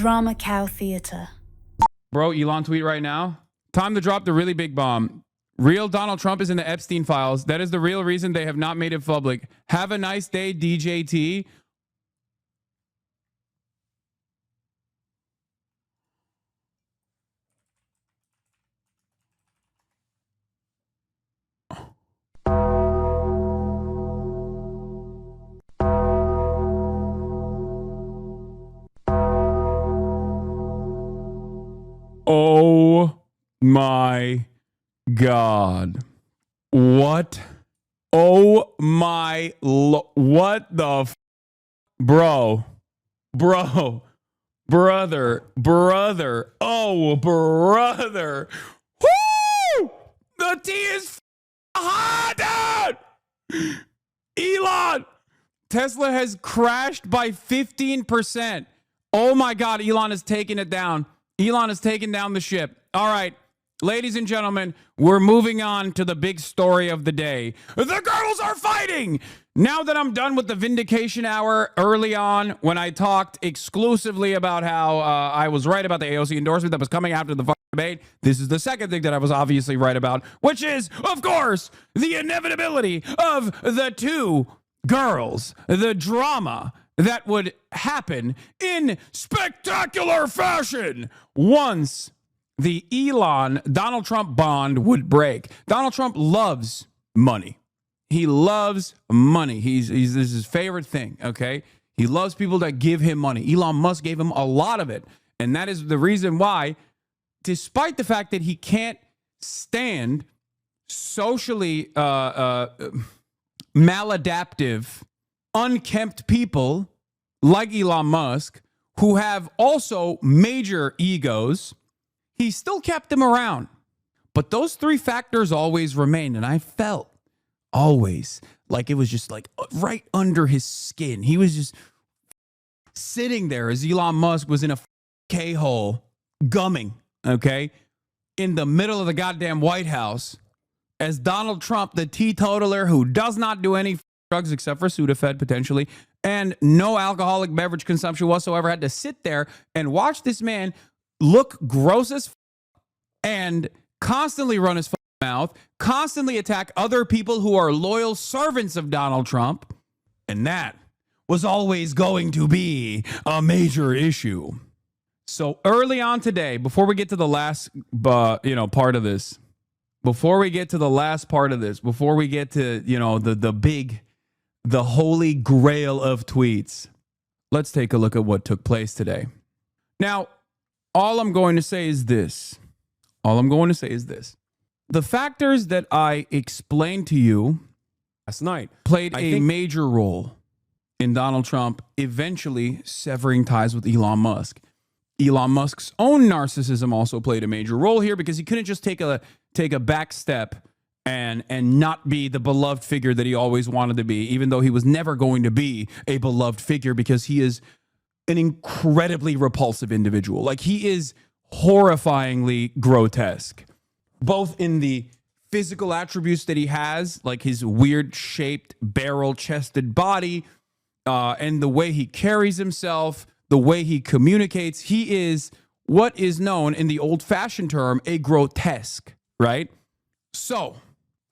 Drama Cow Theater. Bro, Elon tweet right now. Time to drop the really big bomb. Real Donald Trump is in the Epstein files. That is the real reason they have not made it public. Have a nice day, DJT. Oh my God. What? Oh my, what the bro, brother, oh brother. Woo! The tea is hot, dude. Elon, Tesla has crashed by 15%. Oh my God, Elon is taking it down. Elon has taken down the ship. All right, ladies and gentlemen, we're moving on to the big story of the day. The girls are fighting. Now that I'm done with the vindication hour early on, when I talked exclusively about how I was right about the AOC endorsement that was coming after the debate, this is the second thing that I was obviously right about, which is, of course, the inevitability of the two girls, the drama that would happen in spectacular fashion once the Donald Trump bond would break. Donald Trump loves money. He loves money. This is his favorite thing, okay? He loves people that give him money. Elon Musk gave him a lot of it. And that is the reason why, despite the fact that he can't stand socially maladaptive, unkempt people like Elon Musk, who have also major egos, he still kept them around. But those three factors always remained. And I felt always like it was just like right under his skin. He was just sitting there as Elon Musk was in a K-hole gumming, okay, in the middle of the goddamn White House, as Donald Trump, the teetotaler who does not do any drugs except for Sudafed potentially, and no alcoholic beverage consumption whatsoever, had to sit there and watch this man look gross as and constantly run his mouth, constantly attack other people who are loyal servants of Donald Trump. And that was always going to be a major issue. So early on today, before we get to the last part of this, before we get to the the holy grail of tweets, let's take a look at what took place today. Now, all I'm going to say is this. The factors that I explained to you last night played a major role in Donald Trump eventually severing ties with Elon Musk. Elon Musk's own narcissism also played a major role here, because he couldn't just take a back step and not be the beloved figure that he always wanted to be, even though he was never going to be a beloved figure, because he is an incredibly repulsive individual. Like, he is horrifyingly grotesque, both in the physical attributes that he has, like his weird shaped barrel-chested body, and the way he carries himself, the way he communicates. He is what is known in the old-fashioned term, a grotesque, right? So,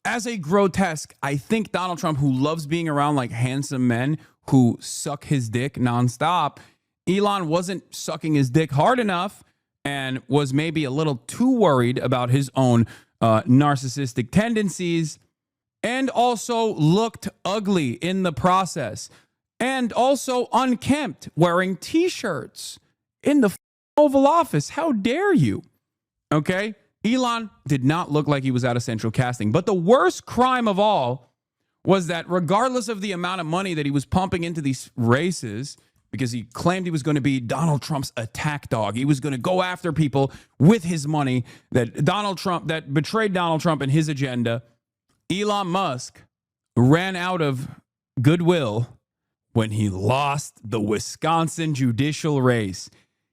as a grotesque, I think Donald Trump, who loves being around like handsome men who suck his dick nonstop, Elon wasn't sucking his dick hard enough and was maybe a little too worried about his own narcissistic tendencies, and also looked ugly in the process, and also unkempt, wearing t-shirts in the Oval Office. How dare you? Okay? Elon did not look like he was out of central casting. But the worst crime of all was that, regardless of the amount of money that he was pumping into these races, because he claimed he was going to be Donald Trump's attack dog, he was going to go after people with his money that betrayed Donald Trump and his agenda, Elon Musk ran out of goodwill when he lost the Wisconsin judicial race.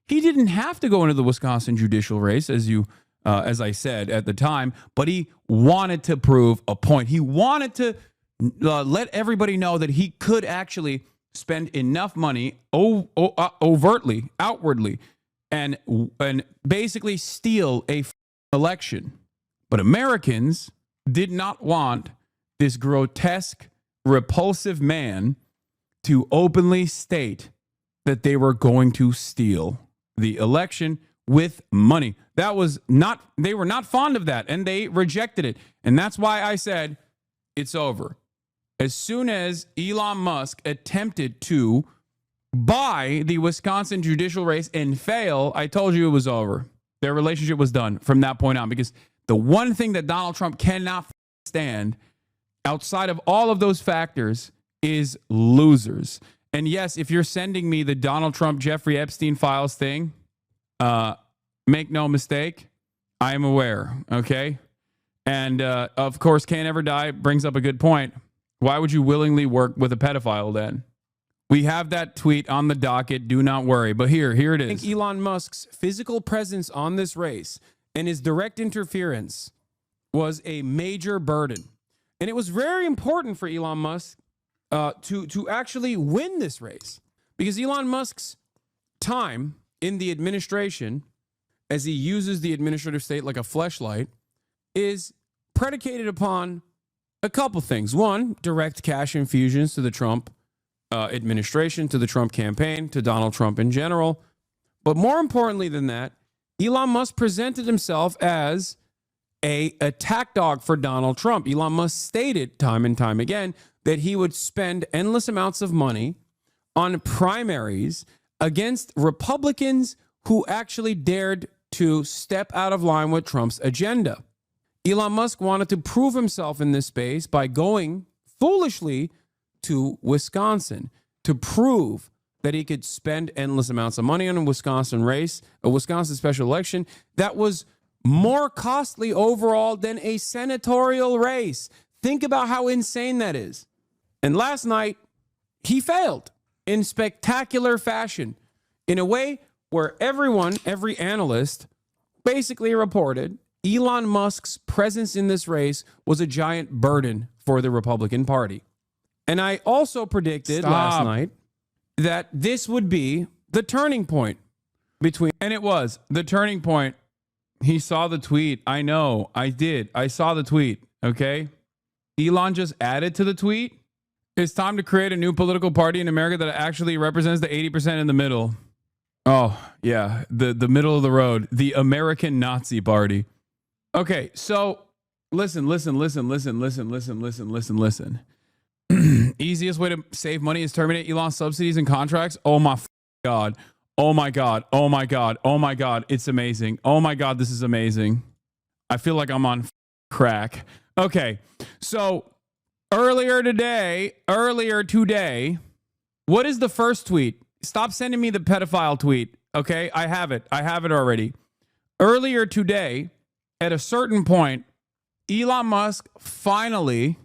He didn't have to go into the Wisconsin judicial race, as I said at the time, but he wanted to prove a point. He wanted to let everybody know that he could actually spend enough money overtly, outwardly, and basically steal a election. But Americans did not want this grotesque, repulsive man to openly state that they were going to steal the election with money. They were not fond of that, and they rejected it. And that's why I said it's over. As soon as Elon Musk attempted to buy the Wisconsin judicial race and fail, I told you it was over. Their relationship was done from that point on, because the one thing that Donald Trump cannot stand outside of all of those factors is losers. And yes, if you're sending me the Donald Trump, Jeffrey Epstein files thing, make no mistake, I am aware, okay? And of course, Can't Ever Die brings up a good point. Why would you willingly work with a pedophile then? We have that tweet on the docket, do not worry. But here it is. I think Elon Musk's physical presence on this race and his direct interference was a major burden. And it was very important for Elon Musk to actually win this race, because Elon Musk's time in the administration, as he uses the administrative state like a fleshlight, is predicated upon a couple things. One, direct cash infusions to the Trump administration, to the Trump campaign, to Donald Trump in general. But more importantly than that, Elon Musk presented himself as a attack dog for Donald Trump. Elon Musk stated time and time again that he would spend endless amounts of money on primaries against Republicans who actually dared to step out of line with Trump's agenda. Elon Musk wanted to prove himself in this space by going foolishly to Wisconsin to prove that he could spend endless amounts of money on a Wisconsin race, a Wisconsin special election that was more costly overall than a senatorial race. Think about how insane that is. And last night, he failed in spectacular fashion, in a way where every analyst basically reported Elon Musk's presence in this race was a giant burden for the Republican Party. And I also predicted last night that this would be the turning point between... And it was the turning point. He saw the tweet. I know. I did. I saw the tweet. Okay. Elon just added to the tweet. It's time to create a new political party in America that actually represents the 80% in the middle. Oh, yeah. The middle of the road. The American Nazi Party. Okay. So listen. Easiest way to save money is terminate Elon's subsidies and contracts. Oh my God. Oh my God. Oh my God. Oh my God. It's amazing. Oh my God. This is amazing. I feel like I'm on crack. Okay. So earlier today, what is the first tweet? Stop sending me the pedophile tweet. Okay. I have it already. Earlier today, at a certain point, Elon Musk finally,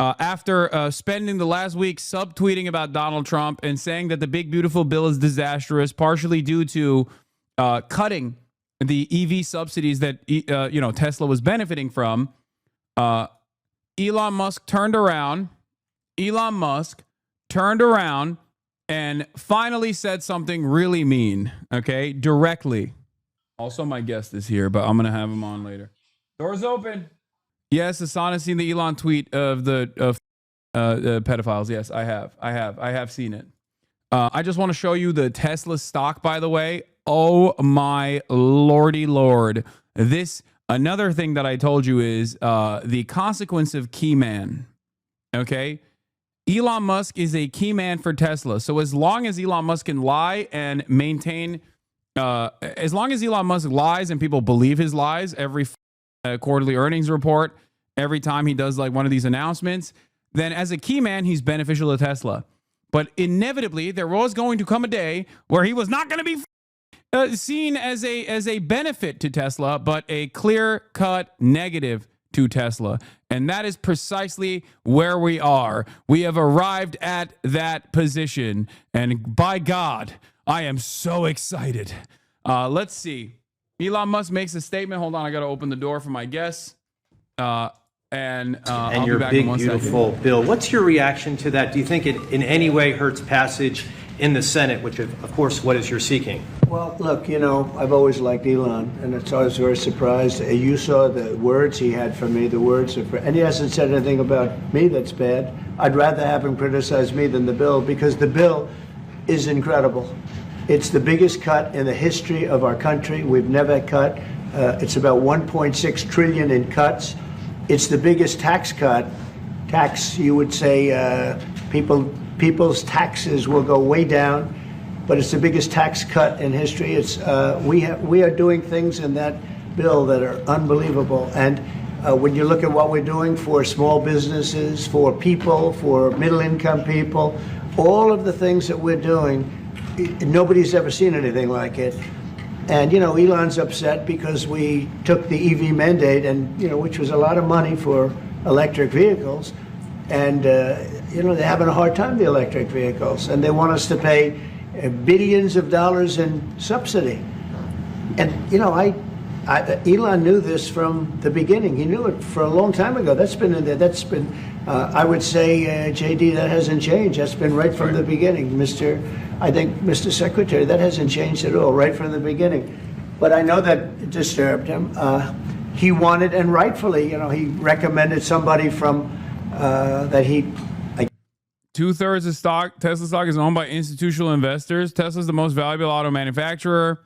after spending the last week subtweeting about Donald Trump and saying that the big beautiful bill is disastrous, partially due to cutting the EV subsidies that Tesla was benefiting from, Elon Musk turned around and finally said something really mean. Okay, directly. Also, my guest is here, but I'm gonna have him on later. Doors open. Yes, Hasan has seen the Elon tweet of the pedophiles. Yes, I have seen it. I just want to show you the Tesla stock, by the way. Oh my lordy lord. Another thing that I told you is the consequence of key man. Okay? Elon Musk is a key man for Tesla. So as long as Elon Musk can lie and maintain, as long as Elon Musk lies and people believe his lies every quarterly earnings report, every time he does like one of these announcements, then as a key man, he's beneficial to Tesla. But inevitably, there was going to come a day where he was not going to be seen as a benefit to Tesla, but a clear-cut negative to Tesla. And that is precisely where we are. We have arrived at that position. And by God, I am so excited. Let's see. Elon Musk makes a statement. Hold on, I got to open the door for my guests. And I'll your be back big, in 1 beautiful second. bill. What's your reaction to that? Do you think it in any way hurts passage in the Senate, which of course, what is you're seeking? Well, look, I've always liked Elon, and it's always very surprised. You saw the words he had for me, the words of, and he hasn't said anything about me that's bad. I'd rather have him criticize me than the bill, because the bill is incredible. It's the biggest cut in the history of our country. We've never cut. It's about 1.6 trillion in cuts. It's the biggest tax cut. You would say, people's taxes will go way down. But it's the biggest tax cut in history. It's we are doing things in that bill that are unbelievable. And when you look at what we're doing for small businesses, for people, for middle-income people, all of the things that we're doing, nobody's ever seen anything like it. And Elon's upset because we took the EV mandate, and which was a lot of money for electric vehicles, and they're having a hard time, the electric vehicles, and they want us to pay billions of dollars in subsidy. And Elon knew this from the beginning. He knew it for a long time ago. That's been in there. That's been, I would say, JD, that hasn't changed. That's been right from the beginning, Mr. Secretary. That hasn't changed at all, right from the beginning. But I know that disturbed him. He wanted, and rightfully, he recommended somebody from that he. 2/3 of Tesla stock is owned by institutional investors. Tesla's the most valuable auto manufacturer.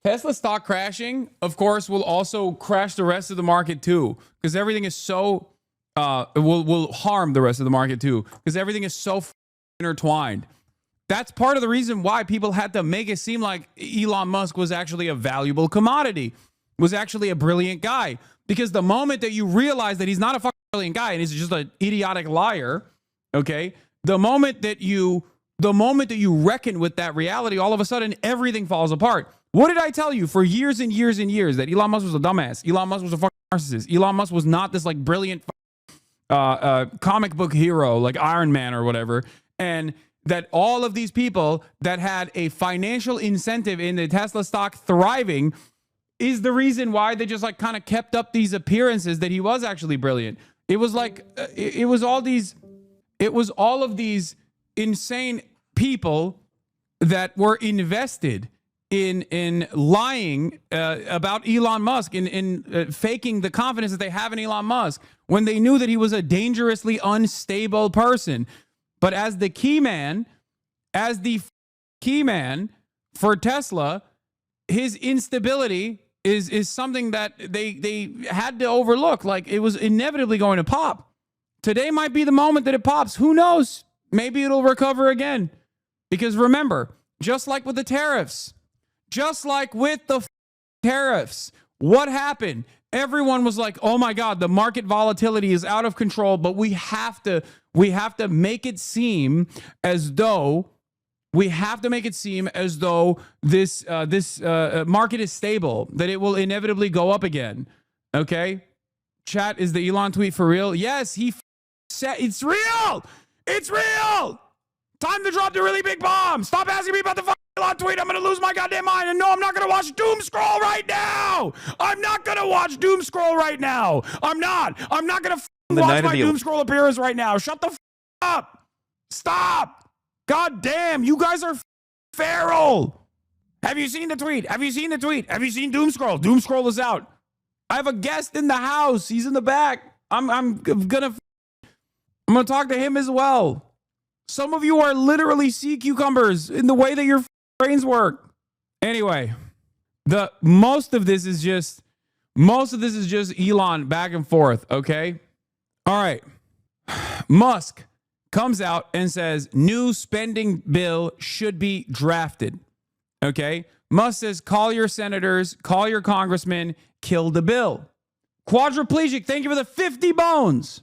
Tesla stock crashing, of course, will also crash the rest of the market too, because everything is so will harm the rest of the market too, because everything is so intertwined. That's part of the reason why people had to make it seem like Elon Musk was actually a valuable commodity, was actually a brilliant guy, because the moment that you realize that he's not a fucking brilliant guy and he's just an idiotic liar, okay. The moment that you reckon with that reality, all of a sudden everything falls apart. What did I tell you for years and years and years? That Elon Musk was a dumbass. Elon Musk was a fucking narcissist. Elon Musk was not this like brilliant comic book hero like Iron Man or whatever. And that all of these people that had a financial incentive in the Tesla stock thriving is the reason why they just like kind of kept up these appearances that he was actually brilliant. It was like it was all of these insane people that were invested in lying about Elon Musk, in faking the confidence that they have in Elon Musk when they knew that he was a dangerously unstable person. But as the key man for Tesla, his instability is something that they had to overlook. Like, it was inevitably going to pop. Today might be the moment that it pops. Who knows? Maybe it'll recover again. Because remember, just like with the tariffs, what happened? Everyone was like, "Oh my God, the market volatility is out of control." But we have to make it seem as though this market is stable, that it will inevitably go up again. Okay, chat, is the Elon tweet for real? Yes, he said it's real. It's real. Time to drop the really big bomb. Stop asking me about the Elon tweet. I'm going to lose my goddamn mind. And no, I'm not going to watch Doom Scroll right now. I'm not going to watch Doom Scroll right now. I'm not going to watch my Doom Scroll appearance right now. Shut the up. Stop. God damn. You guys are feral. Have you seen the tweet? Have you seen Doom Scroll? Doom Scroll is out. I have a guest in the house. He's in the back. I'm going to talk to him as well. Some of you are literally sea cucumbers in the way that your brains work. Anyway, most of this is just Elon back and forth, okay? All right. Musk comes out and says new spending bill should be drafted. Okay? Musk says call your senators, call your congressmen, kill the bill. Quadriplegic, thank you for the 50 bones.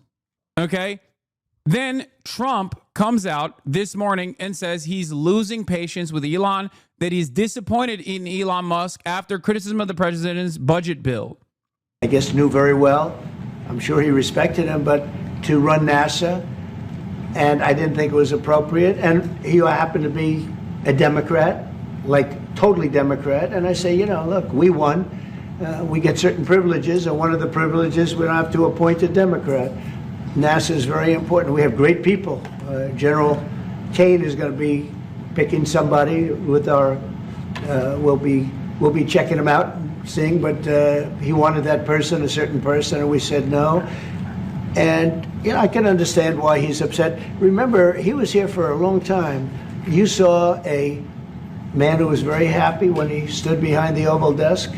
Okay? Then Trump comes out this morning and says he's losing patience with Elon, that he's disappointed in Elon Musk after criticism of the president's budget bill. I guess knew very well. I'm sure he respected him, but to run NASA, and I didn't think it was appropriate. And he happened to be a Democrat, like totally Democrat. And I say, look, we won. We get certain privileges, and one of the privileges, we don't have to appoint a Democrat. NASA is very important. We have great people. General Kane is going to be picking somebody with our we'll be checking him out, seeing, but he wanted that person, a certain person, and we said no. And I can understand why he's upset. Remember, he was here for a long time. You saw a man who was very happy when he stood behind the Oval Desk,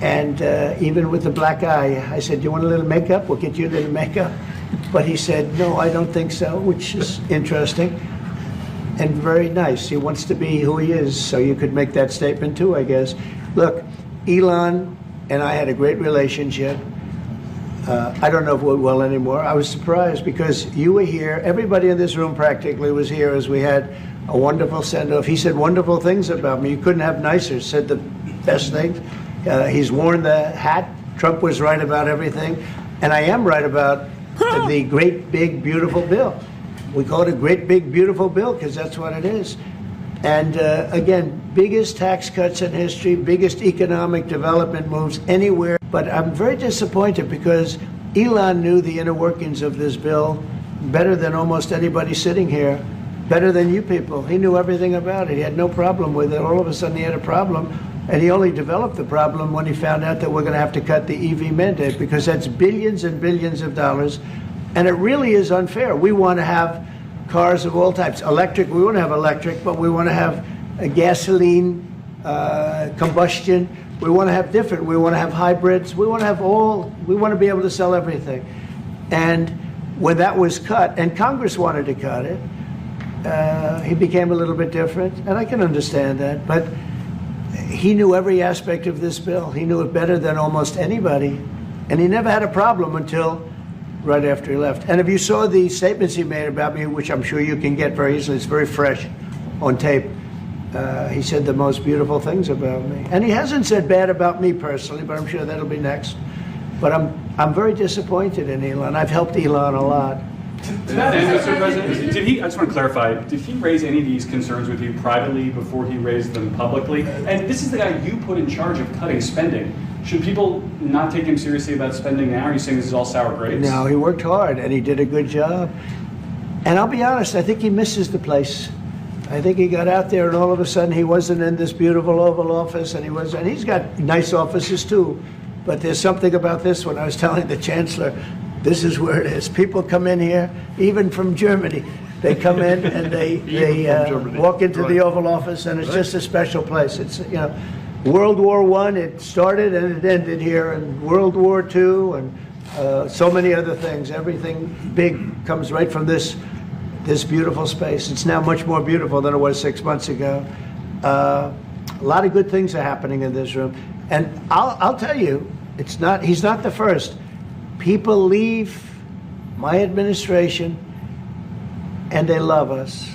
and even with the black eye, I said, "You want a little makeup? We'll get you a little makeup." But he said, "No, I don't think so," which is interesting and very nice. He wants to be who he is, so you could make that statement too, I guess. Look, Elon and I had a great relationship. I don't know if we're well anymore. I was surprised because you were here. Everybody in this room practically was here as we had a wonderful send-off. He said wonderful things about me. You couldn't have nicer. Said the best things. He's worn the hat. Trump was right about everything. And I am right about the great, big, beautiful bill. We call it a great, big, beautiful bill because that's what it is. And again, biggest tax cuts in history, biggest economic development moves anywhere. But I'm very disappointed because Elon knew the inner workings of this bill better than almost anybody sitting here, better than you people. He knew everything about it. He had no problem with it. All of a sudden he had a problem. And he only developed the problem when he found out that we're going to have to cut the EV mandate because that's billions and billions of dollars. And it really is unfair. We want to have cars of all types. Electric, we want to have electric, but we want to have a gasoline, combustion. We want to have different. We want to have hybrids. We want to have all. We want to be able to sell everything. And when that was cut, and Congress wanted to cut it, he became a little bit different. And I can understand that. But he knew every aspect of this bill. He knew it better than almost anybody. And he never had a problem until right after he left. And if you saw the statements he made about me, which I'm sure you can get very easily, it's very fresh on tape, he said the most beautiful things about me. And he hasn't said bad about me personally, but I'm sure that'll be next. But I'm very disappointed in Elon. I've helped Elon a lot. Mr. President, did he, I just want to clarify, did he raise any of these concerns with you privately before he raised them publicly? And this is the guy you put in charge of cutting spending. Should people not take him seriously about spending now? Are you saying this is all sour grapes? No, he worked hard and he did a good job. And I'll be honest, I think he misses the place. I think he got out there and all of a sudden he wasn't in this beautiful Oval Office, and he's got nice offices too. But there's something about this one. I was telling the Chancellor, this is where it is. People come in here, even from Germany. They come in and they walk into the Oval Office, and it's just a special place. It's, World War I, it started and it ended here, and World War II, and so many other things. Everything big comes right from this beautiful space. It's now much more beautiful than it was 6 months ago. A lot of good things are happening in this room. And I'll tell you, he's not the first. People leave my administration and they love us.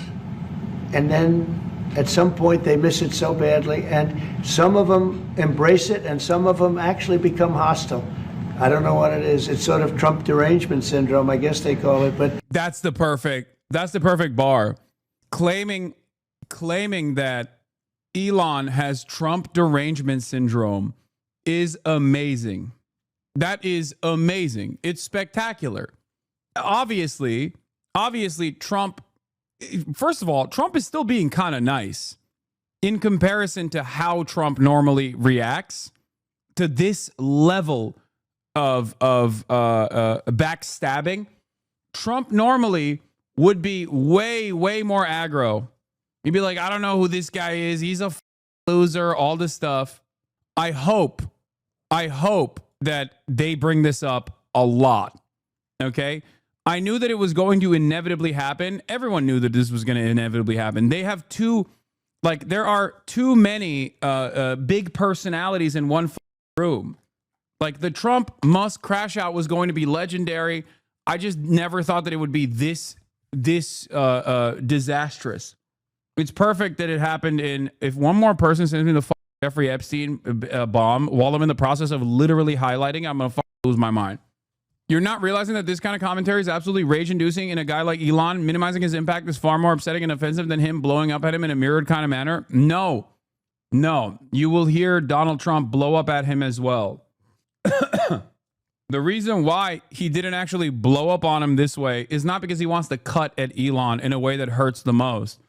And then at some point they miss it so badly, and some of them embrace it and some of them actually become hostile. I don't know what it is. It's sort of Trump derangement syndrome, I guess they call it. But that's the perfect bar. Claiming that Elon has Trump derangement syndrome is amazing. That is amazing. It's spectacular. Obviously, Trump, first of all, Trump is still being kind of nice in comparison to how Trump normally reacts to this level of backstabbing. Trump normally would be way more aggro. He'd be like, I don't know who this guy is. He's a loser, all this stuff. I hope that they bring this up a lot. Okay? I knew that it was going to inevitably happen. Everyone knew that this was going to inevitably happen. They have there are too many big personalities in one room. Like, the Trump-Musk crash out was going to be legendary. I just never thought that it would be this disastrous. It's perfect that it happened if one more person sends me the Jeffrey Epstein bomb while I'm in the process of literally highlighting, I'm going to lose my mind. You're not realizing that this kind of commentary is absolutely rage-inducing, and a guy like Elon minimizing his impact is far more upsetting and offensive than him blowing up at him in a mirrored kind of manner? No. You will hear Donald Trump blow up at him as well. The reason why he didn't actually blow up on him this way is not because he wants to cut at Elon in a way that hurts the most.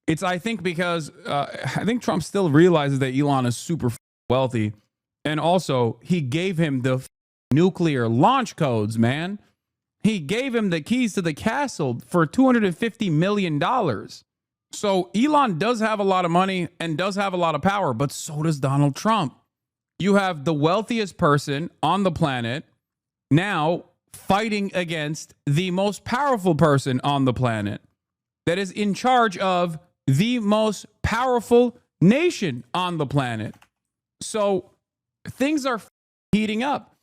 It's, I think, because I think Trump still realizes that Elon is super wealthy. And also, he gave him the nuclear launch codes, man. He gave him the keys to the castle for $250 million. So Elon does have a lot of money and does have a lot of power, but so does Donald Trump. You have the wealthiest person on the planet now fighting against the most powerful person on the planet that is in charge of the most powerful nation on the planet. So things are heating up.